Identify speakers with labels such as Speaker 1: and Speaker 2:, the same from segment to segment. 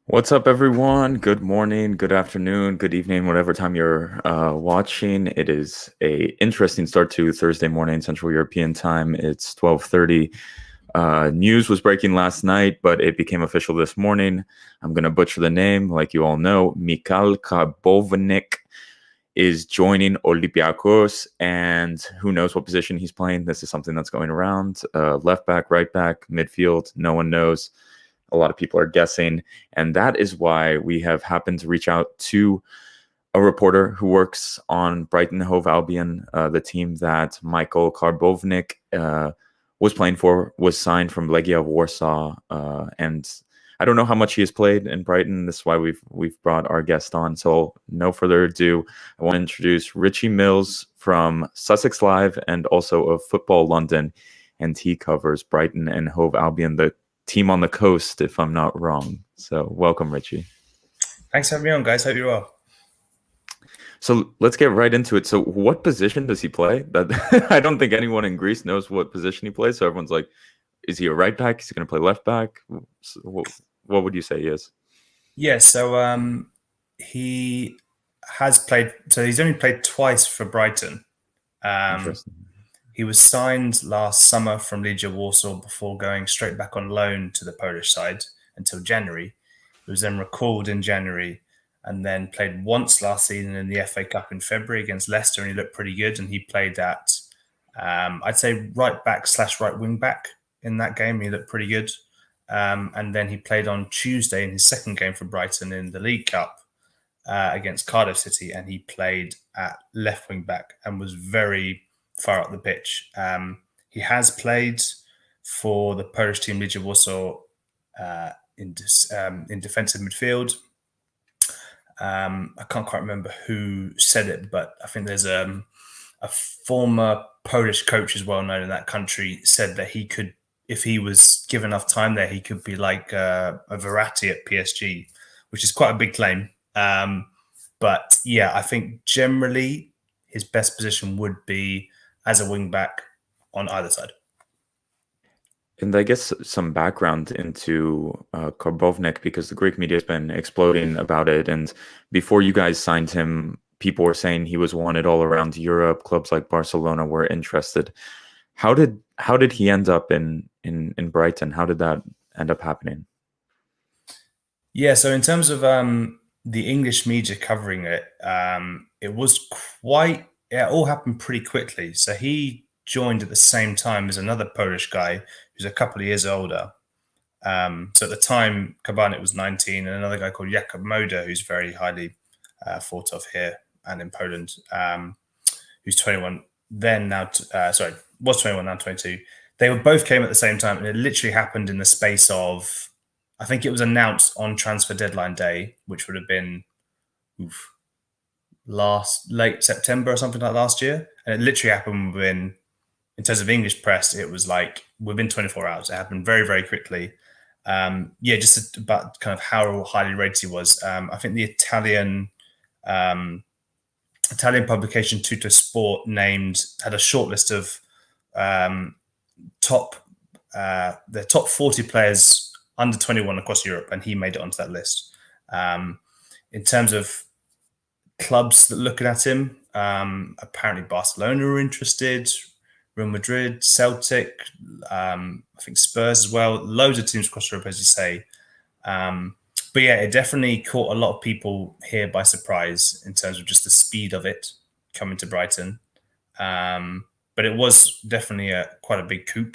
Speaker 1: What's up, everyone? Good morning, good afternoon, good evening, whatever time you're watching. It is a interesting start to Thursday morning, Central European time. It's 12:30. News was breaking last night, but it became official this morning. I'm going to butcher the name, like you all know. Michał Karbownik is joining Olympiacos, and who knows what position he's playing. This is something that's going around. Left back, right back, midfield, no one knows. A lot of people are guessing. And that is why we have happened to reach out to a reporter who works on Brighton Hove Albion, the team that Michał Karbownik was playing for, was signed from Legia Warsaw. And I don't know how much he has played in Brighton. This is why we've brought our guest on. So no further ado, I want to introduce Richie Mills from Sussex Live and also of Football London. And he covers Brighton and Hove Albion, the team on the coast, if I'm not wrong. So welcome, Richie.
Speaker 2: Thanks for having me on, guys. Hope you're well.
Speaker 1: So let's get right into it. So what position does he play? That I don't think anyone in Greece knows what position he plays. So everyone's like, is he a right back? Is he going to play left back? What would you say he is?
Speaker 2: Yeah, so he has played. So he's only played twice for Brighton.
Speaker 1: Interesting.
Speaker 2: He was signed last summer from Legia Warsaw before going straight back on loan to the Polish side until January. He was then recalled in January and then played once last season in the FA Cup in February against Leicester, and he looked pretty good. And he played at, I'd say, right back / right wing back in that game. He looked pretty good. And then he played on Tuesday in his second game for Brighton in the League Cup against Cardiff City, and he played at left wing back and was very far up the pitch. He has played for the Polish team Legia Warsaw in defensive midfield. I can't quite remember who said it, but I think there's a former Polish coach as well known in that country said that he could, if he was given enough time there, he could be like a Verratti at PSG, which is quite a big claim. But yeah, I think generally his best position would be as a wing back on either side.
Speaker 1: And I guess some background into Karbownik, because the Greek media has been exploding about it. And before you guys signed him, people were saying he was wanted all around Europe. Clubs like Barcelona were interested. How did he end up in Brighton? How did that end up happening?
Speaker 2: Yeah, so in terms of the English media covering it, it was quite. It all happened pretty quickly. So he joined at the same time as another Polish guy who's a couple of years older. So at the time, Karbownik was 19, and another guy called Jakub Moda, who's very highly thought of here and in Poland, who's 21. Then now, was 21, now 22. They were both came at the same time, and it literally happened in the space of, I think it was announced on transfer deadline day, which would have been late September or something like last year. And it literally happened within, in terms of English press, it was like within 24 hours. It happened very, very quickly. Yeah, just about kind of how highly rated he was. I think the Italian publication Tutto Sport had a short list of the top 40 players under 21 across Europe, and he made it onto that list. In terms of clubs that looking at him, apparently Barcelona are interested, Real Madrid, Celtic, I think Spurs as well. Loads of teams across Europe, as you say. But yeah, it definitely caught a lot of people here by surprise in terms of just the speed of it coming to Brighton. But it was definitely quite a big coup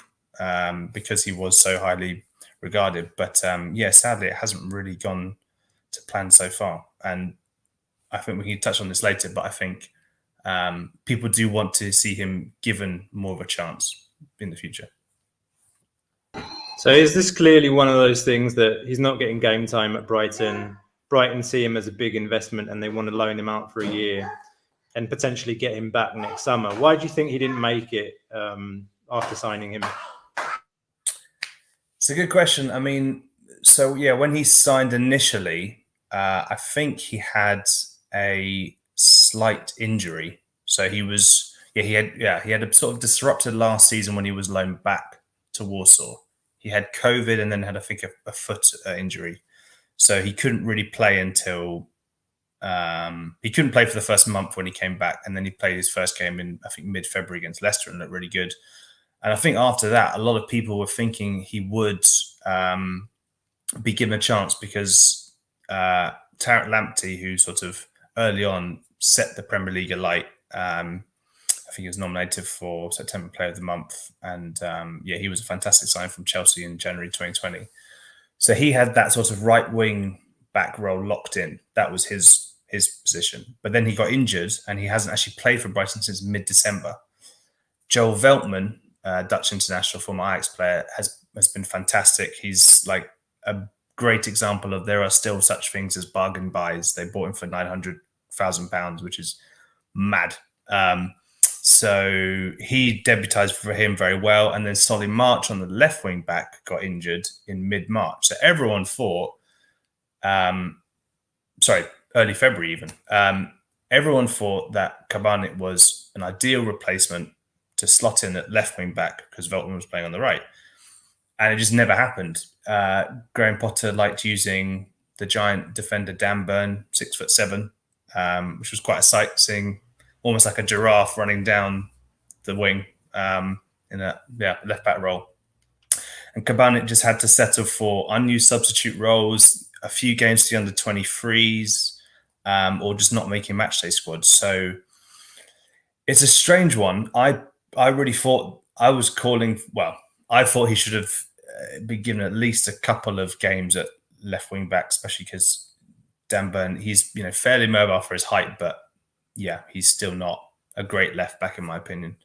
Speaker 2: because he was so highly regarded. But yeah, sadly, it hasn't really gone to plan so far. And I think we can touch on this later, but I think people do want to see him given more of a chance in the future.
Speaker 3: So is this clearly one of those things that he's not getting game time at Brighton? Brighton see him as a big investment and they want to loan him out for a year and potentially get him back next summer. Why do you think he didn't make it after signing him?
Speaker 2: It's a good question. I mean, so yeah, when he signed initially, I think he had a slight injury. So he had a sort of disrupted last season when he was loaned back to Warsaw. He had COVID and then had, I think, a foot injury. So he couldn't really play until he couldn't play for the first month when he came back, and then he played his first game in, I think, mid-February against Leicester and looked really good. And I think after that, a lot of people were thinking he would be given a chance because Tarek Lamptey, who sort of early on set the Premier League alight, I think he was nominated for September Player of the Month. And he was a fantastic sign from Chelsea in January 2020. So he had that sort of right wing back role locked in. That was his position. But then he got injured and he hasn't actually played for Brighton since mid-December. Joel Veltman, Dutch international, former Ajax player, has been fantastic. He's like a great example of there are still such things as bargain buys. They bought him for £900,000, which is mad. So he debuted for him very well. And then Solly March on the left wing back got injured in mid-March. So everyone thought, early February even, everyone thought that Karbownik was an ideal replacement to slot in at left wing back because Veltman was playing on the right. And it just never happened. Graham Potter liked using the giant defender Dan Burn, 6'7", which was quite a sight, seeing almost like a giraffe running down the wing in a left back role. And Karbownik just had to settle for unused substitute roles, a few games to the under 23s, or just not making matchday squads. So it's a strange one. I really thought I thought he should have been given at least a couple of games at left wing back, especially because Dan Burn, he's fairly mobile for his height, but he's still not a great left back in my opinion.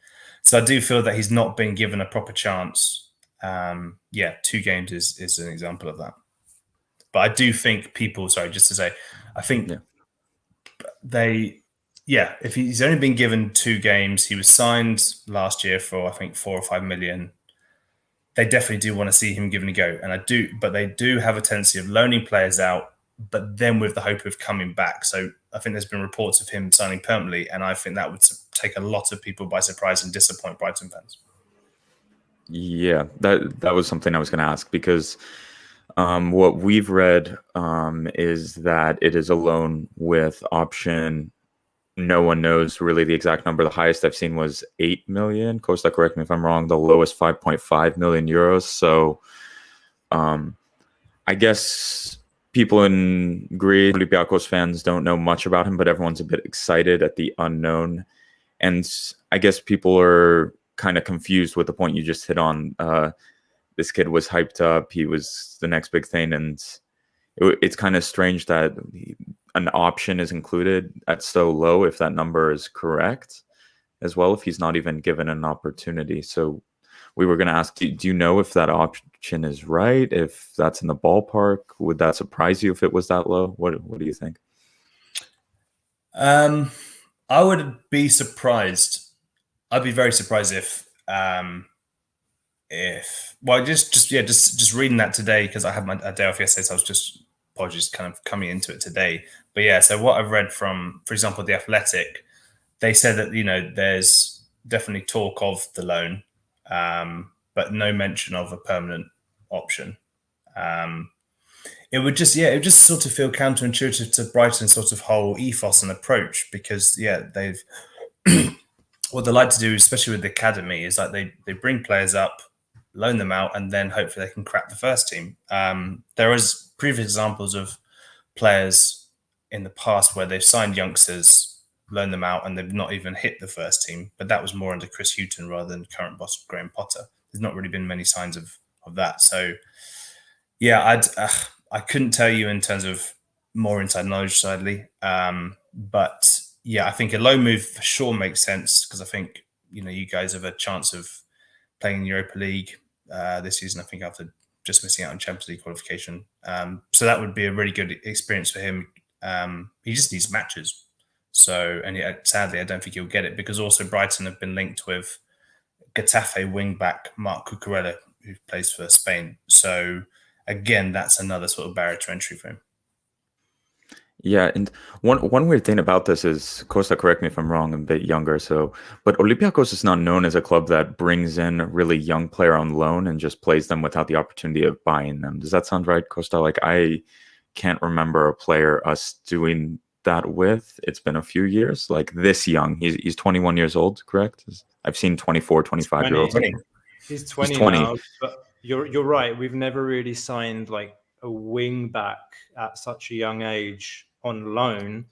Speaker 2: So I do feel that he's not been given a proper chance. 2 games is an example of that. But I do think people, I think if he's only been given 2 games, he was signed last year for, I think, 4 or 5 million. They definitely do want to see him given a go. But they do have a tendency of loaning players out, but then with the hope of coming back. So I think there's been reports of him signing permanently, and I think that would take a lot of people by surprise and disappoint Brighton fans.
Speaker 1: Yeah, that was something I was going to ask, because what we've read is that it is a loan with option. No one knows really the exact number. The highest I've seen was 8 million. Costa, correct me if I'm wrong. The lowest 5.5 million euros. So I guess people in Greece, Olympiacos fans, don't know much about him, but everyone's a bit excited at the unknown. And I guess people are kind of confused with the point you just hit on. This kid was hyped up. He was the next big thing. And it's kind of strange that an option is included at so low, if that number is correct as well, if he's not even given an opportunity. So we were going to ask, do you know if that option is right? If that's in the ballpark, would that surprise you if it was that low? What do you think?
Speaker 2: I would be surprised. I'd be very surprised if just reading that today, because I had a day off yesterday, so I was just kind of coming into it today. But so what I've read from, for example, The Athletic, they said that, there's definitely talk of the loan, but no mention of a permanent option. It would just sort of feel counterintuitive to Brighton's sort of whole ethos and approach, because they've what they like to do, especially with the academy, is like they bring players up, loan them out, and then hopefully they can crack the first team. There is previous examples of players in the past where they've signed youngsters, loaned them out, and they've not even hit the first team. But that was more under Chris Hughton rather than current boss Graham Potter. There's not really been many signs of that. So, I couldn't tell you in terms of more inside knowledge, sadly. But I think a low move for sure makes sense, because I think you guys have a chance of playing in Europa League this season. I think after just missing out on Champions League qualification, so that would be a really good experience for him. He just needs matches. So, and sadly, I don't think he'll get it, because also Brighton have been linked with Getafe wing-back Marc Cucurella, who plays for Spain. So, again, that's another sort of barrier to entry for him.
Speaker 1: Yeah, and one weird thing about this is, Costa, correct me if I'm wrong, I'm a bit younger, but Olympiacos is not known as a club that brings in a really young player on loan and just plays them without the opportunity of buying them. Does that sound right, Costa? Like, I can't remember a player us doing that with. It's been a few years, like this young. He's 21 years old, correct? I've seen 24, 25-year-olds.
Speaker 3: He's 20 now, but you're right. We've never really signed like a wing back at such a young age on loan.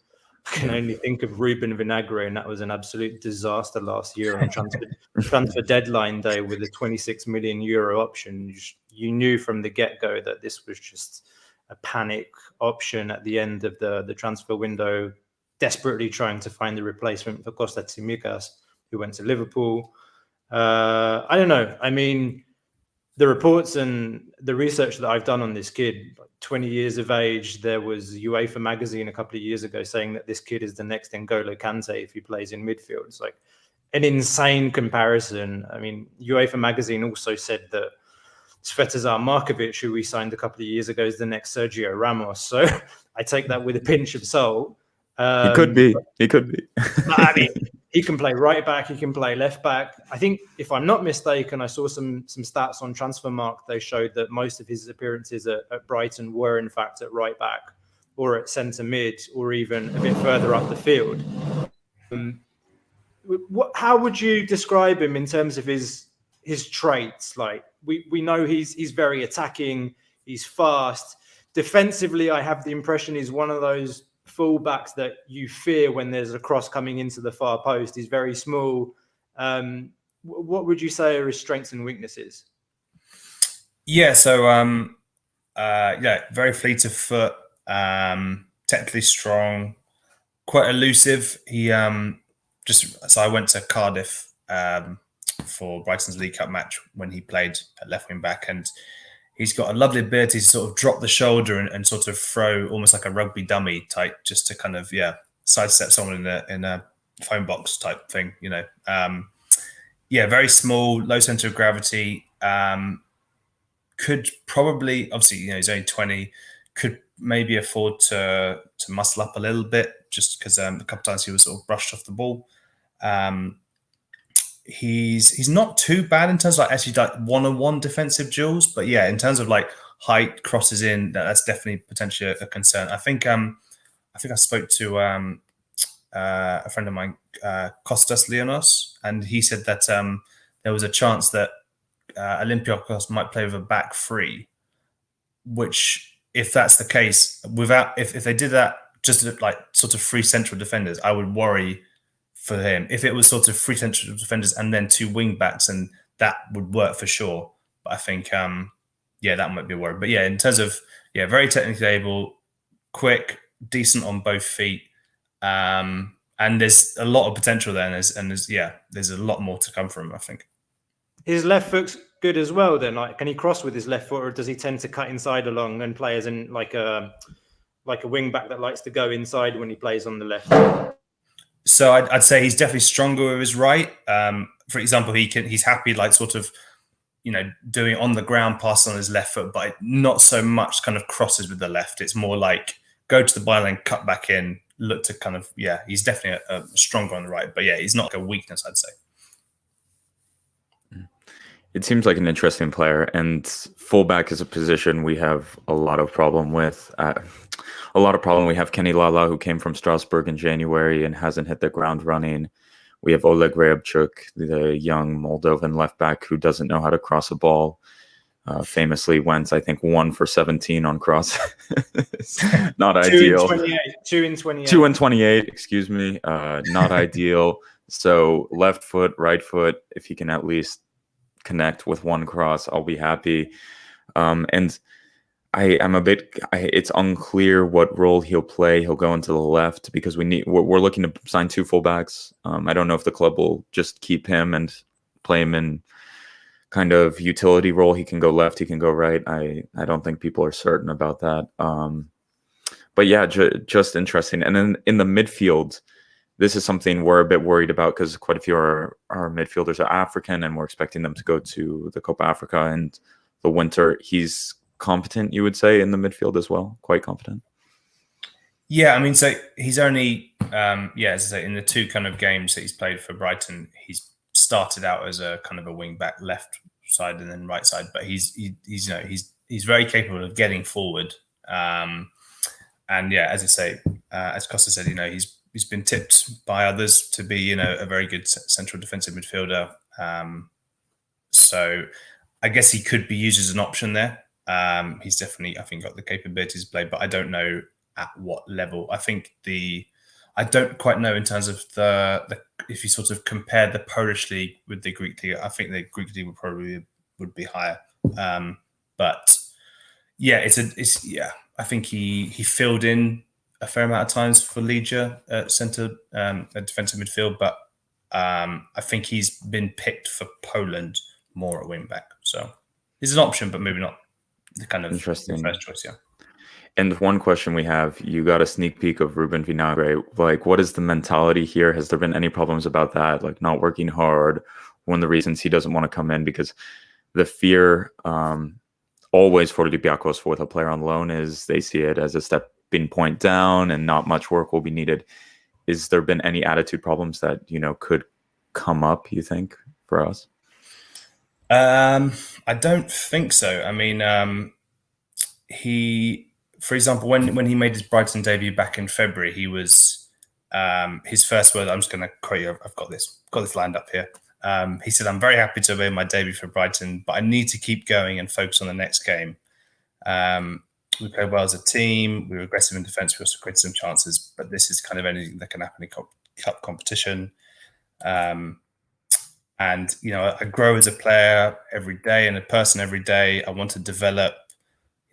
Speaker 3: I can only think of Ruben Vinagre, and that was an absolute disaster last year on transfer deadline day with a 26 million euro option. You knew from the get-go that this was just a panic option at the end of the transfer window, desperately trying to find a replacement for Kostas Tsimikas, who went to Liverpool. I don't know. I mean, the reports and the research that I've done on this kid, 20 years of age, there was UEFA magazine a couple of years ago saying that this kid is the next N'Golo Kante if he plays in midfield. It's like an insane comparison. I mean, UEFA magazine also said that Svetozar Markovic, who we signed a couple of years ago, is the next Sergio Ramos. So I take that with a pinch of salt.
Speaker 1: He could be.
Speaker 3: I mean, he can play right back. He can play left back. I think, if I'm not mistaken, I saw some stats on Transfermarkt. They showed that most of his appearances at Brighton were, in fact, at right back or at centre mid or even a bit further up the field. How would you describe him in terms of his traits? Like, we know he's very attacking. He's fast. Defensively, I have the impression he's one of those fullbacks that you fear when there's a cross coming into the far post. He's very small. What would you say are his strengths and weaknesses?
Speaker 2: Yeah, so very fleet of foot, technically strong, quite elusive. He so I went to Cardiff for Brighton's League Cup match when he played at left wing back, and he's got a lovely ability to sort of drop the shoulder and sort of throw almost like a rugby dummy type, just to kind of sidestep someone in a phone box type thing, you know. Very small, low center of gravity. Could probably, obviously, you know, he's only 20. Could maybe afford to muscle up a little bit, just because a couple of times he was sort of brushed off the ball. He's not too bad in terms of like actually like one-on-one defensive duels, but yeah, in terms of like height, crosses in, that's definitely potentially a concern. I think I spoke to a friend of mine, Kostas Leonos, and he said that there was a chance that Olympiacos might play with a back three, which, if that's the case, if they did that just like sort of three central defenders, I would worry for him. If it was sort of three central defenders and then two wing backs, and that would work for sure. But I think, that might be a worry. But yeah, in terms of, very technically able, quick, decent on both feet. And there's a lot of potential there. And there's a lot more to come from him, I think.
Speaker 3: His left foot's good as well then. Like, can he cross with his left foot, or does he tend to cut inside along and play as in like a wing back that likes to go inside when he plays on the left?
Speaker 2: So I'd say he's definitely stronger with his right. For example, he's happy like sort of, you know, doing on the ground passes on his left foot, but not so much kind of crosses with the left. It's more like go to the byline, cut back in, look to kind of, he's definitely a stronger on the right. But he's not like a weakness, I'd say.
Speaker 1: It seems like an interesting player, and fullback is a position we have a lot of problem with. We have Kenny Lala, who came from Strasbourg in January and hasn't hit the ground running. We have Oleg Reabchuk, the young Moldovan left back who doesn't know how to cross a ball. Famously went, I think, 1 for 17 on cross. Not ideal.
Speaker 3: 2 in 28.
Speaker 1: 2 in 28, excuse me. Not ideal. So left foot, right foot, if he can at least connect with one cross, I'll be happy. And it's unclear what role he'll play. He'll go into the left because we're looking to sign 2 fullbacks. I don't know if the club will just keep him and play him in kind of utility role. He can go left, he can go right. I don't think people are certain about that. But yeah, just interesting. And then in the midfield, this is something we're a bit worried about because quite a few of our midfielders are African, and we're expecting them to go to the Copa Africa in the winter. He's competent, you would say, in the midfield as well? Quite competent?
Speaker 2: Yeah, I mean, so he's only, as I say, in the 2 kind of games that he's played for Brighton, he's started out as a kind of a wing back left side and then right side, but he's very capable of getting forward. And yeah, as I say, as Costa said, he's been tipped by others to be a very good central defensive midfielder. So I guess he could be used as an option there. He's definitely, I think, got the capabilities to play, but I don't know at what level. I don't quite know in terms of the if you sort of compare the Polish league with the Greek league. I think the Greek league would be higher. But yeah, I think he filled in a fair amount of times for Legia at centre defensive midfield, but I think he's been picked for Poland more at wing back. So he's an option, but maybe not the kind of first choice. Yeah.
Speaker 1: And one question we have, you got a sneak peek of Ruben Vinagre. Like, what is the mentality here? Has there been any problems about that? Like not working hard? One of the reasons he doesn't want to come in, because the fear always for Olympiacos with a player on loan is they see it as a stepping point down and not much work will be needed. Is there been any attitude problems that, could come up, you think, for us?
Speaker 2: I don't think so. I mean, for example, when he made his Brighton debut back in February, he was his first word. I'm just going to quote you. I've got this lined up here. He said, "I'm very happy to have made my debut for Brighton, but I need to keep going and focus on the next game. We played well as a team. We were aggressive in defence. We also created some chances, but this is kind of anything that can happen in cup competition. And I grow as a player every day and a person every day. I want to develop.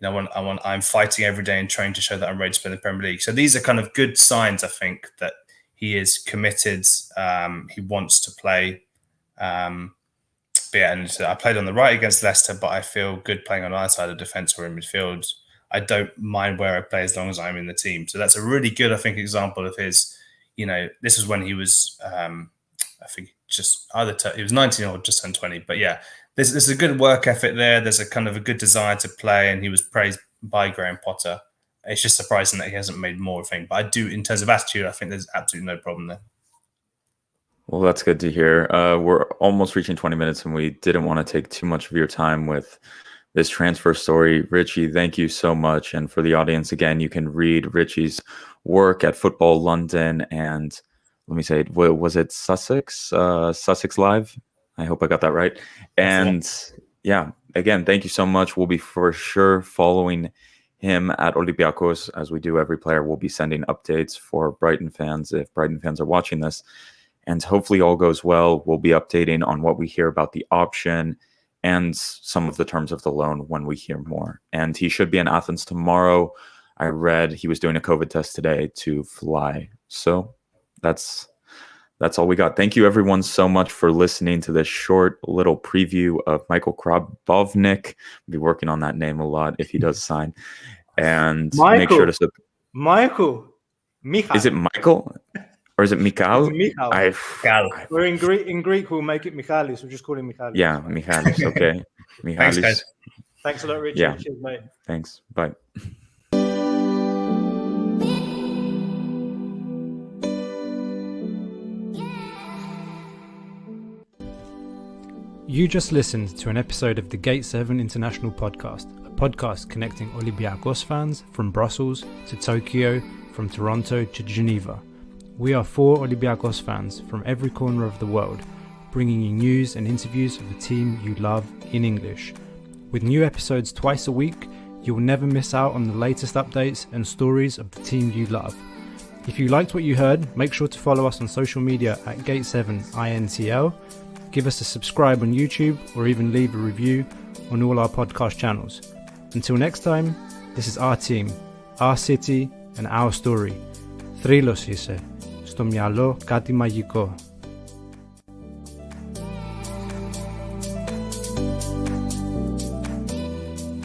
Speaker 2: I'm fighting every day and trying to show that I'm ready to play in the Premier League. So these are kind of good signs, I think, that he is committed. He wants to play. But yeah, and I played on the right against Leicester, but I feel good playing on either side of defence or in midfield. I don't mind where I play as long as I'm in the team." So that's a really good, I think, example of his. This is when he was, I think, he was 19 or just turned 20. But yeah, there's a good work ethic there. There's a kind of a good desire to play, and he was praised by Graham Potter. It's just surprising that he hasn't made more of a thing. But I do, in terms of attitude, I think there's absolutely no problem there.
Speaker 1: Well, that's good to hear. We're almost reaching 20 minutes, and we didn't want to take too much of your time with this transfer story. Richie, thank you so much. And for the audience, again, you can read Richie's work at Football London and, let me say, was it Sussex Live? I hope I got that right. And yeah, again, thank you so much. We'll be for sure following him at Olympiacos, as we do every player. We'll be sending updates for Brighton fans if Brighton fans are watching this. And hopefully all goes well. We'll be updating on what we hear about the option and some of the terms of the loan when we hear more. And he should be in Athens tomorrow. I read he was doing a COVID test today to fly. So that's all we got. Thank you everyone so much for listening to this short little preview of Michał Karbownik. I'll be working on that name a lot if he does sign. And make sure to
Speaker 3: Michał.
Speaker 1: Is it Michael? Or is it Michał?
Speaker 3: Michał. We're in Greek, we'll make it Michalis. We'll just call him Michalis.
Speaker 1: Yeah, Michalis. Okay. Michalis.
Speaker 2: Thanks, guys.
Speaker 3: Thanks a lot, Richard.
Speaker 1: Yeah.
Speaker 3: Cheers, mate.
Speaker 1: Thanks. Bye.
Speaker 4: You just listened to an episode of the Gate 7 International Podcast, a podcast connecting Olympiacos fans from Brussels to Tokyo, from Toronto to Geneva. We are 4 Olympiacos fans from every corner of the world, bringing you news and interviews of the team you love in English. With new episodes twice a week, you will never miss out on the latest updates and stories of the team you love. If you liked what you heard, make sure to follow us on social media at Gate7INTL, give us a subscribe on YouTube, or even leave a review on all our podcast channels. Until next time, this is our team, our city and our story. Θρύλος είσαι. Στο μυαλό κάτι μαγικό.